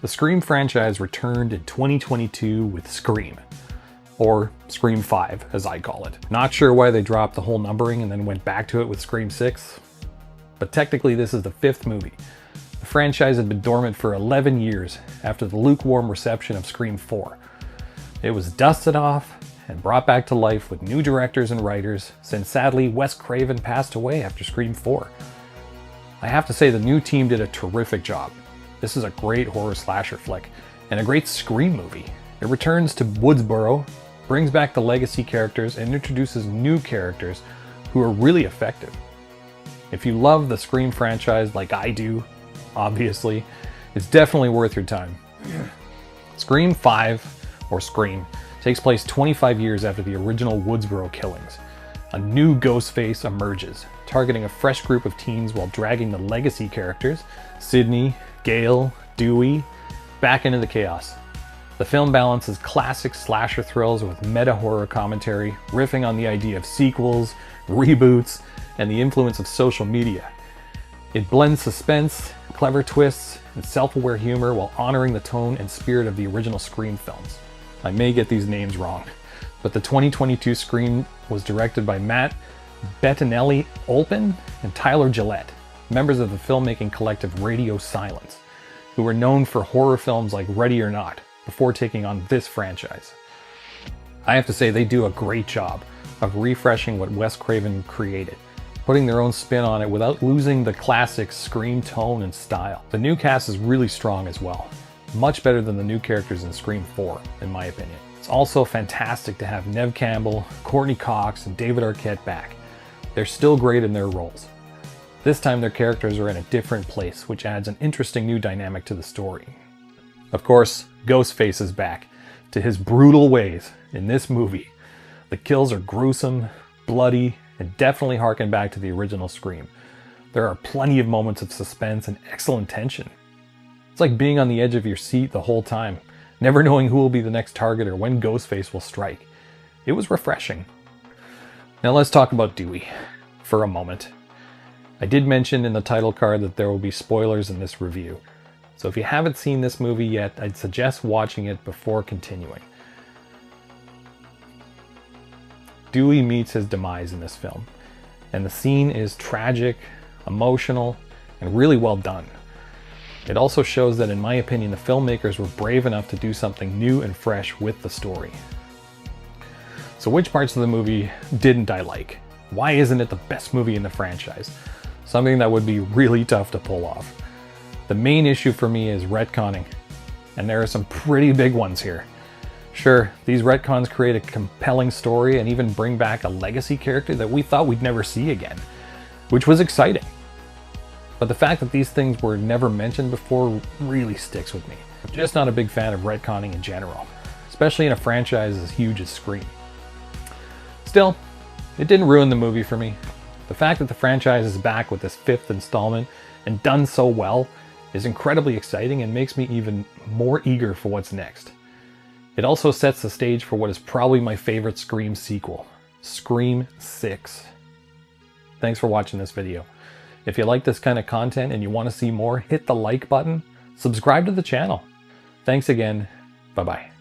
The Scream franchise returned in 2022 with Scream, or Scream 5 as I call it. Not sure why they dropped the whole numbering and then went back to it with Scream 6, but technically this is the 5th movie. The franchise had been dormant for 11 years after the lukewarm reception of Scream 4. It was dusted off and brought back to life with new directors and writers, since sadly Wes Craven passed away after Scream 4. I have to say the new team did a terrific job. This is a great horror slasher flick, and a great Scream movie. It returns to Woodsboro, brings back the legacy characters, and introduces new characters who are really effective. If you love the Scream franchise like I do, obviously, it's definitely worth your time. Scream 5, or Scream, takes place 25 years after the original Woodsboro killings. A new Ghostface emerges, targeting a fresh group of teens while dragging the legacy characters, Sidney, Gale, Dewey, back into the chaos. The film balances classic slasher thrills with meta-horror commentary, riffing on the idea of sequels, reboots, and the influence of social media. It blends suspense, clever twists, and self-aware humor while honoring the tone and spirit of the original Scream films. I may get these names wrong, but the 2022 Scream was directed by Matt Bettinelli-Olpin and Tyler Gillette, members of the filmmaking collective Radio Silence, who were known for horror films like Ready or Not, before taking on this franchise. I have to say they do a great job of refreshing what Wes Craven created, putting their own spin on it without losing the classic Scream tone and style. The new cast is really strong as well, much better than the new characters in Scream 4, in my opinion. It's also fantastic to have Neve Campbell, Courtney Cox, and David Arquette back. They're still great in their roles. This time their characters are in a different place, which adds an interesting new dynamic to the story. Of course, Ghostface is back to his brutal ways in this movie. The kills are gruesome, bloody, and definitely harken back to the original Scream. There are plenty of moments of suspense and excellent tension. It's like being on the edge of your seat the whole time, never knowing who will be the next target or when Ghostface will strike. It was refreshing. Now let's talk about Dewey for a moment. I did mention in the title card that there will be spoilers in this review. So if you haven't seen this movie yet, I'd suggest watching it before continuing. Dewey meets his demise in this film, and the scene is tragic, emotional, and really well done. It also shows that, in my opinion, the filmmakers were brave enough to do something new and fresh with the story. So which parts of the movie didn't I like? Why isn't it the best movie in the franchise? Something that would be really tough to pull off. The main issue for me is retconning, and there are some pretty big ones here. Sure, these retcons create a compelling story and even bring back a legacy character that we thought we'd never see again, which was exciting. But the fact that these things were never mentioned before really sticks with me. I'm just not a big fan of retconning in general, especially in a franchise as huge as Scream. Still, it didn't ruin the movie for me. The fact that the franchise is back with this 5th installment and done so well is incredibly exciting and makes me even more eager for what's next. It also sets the stage for what is probably my favorite Scream sequel, Scream 6. Thanks for watching this video. If you like this kind of content and you want to see more, hit the like button, subscribe to the channel. Thanks again, bye-bye.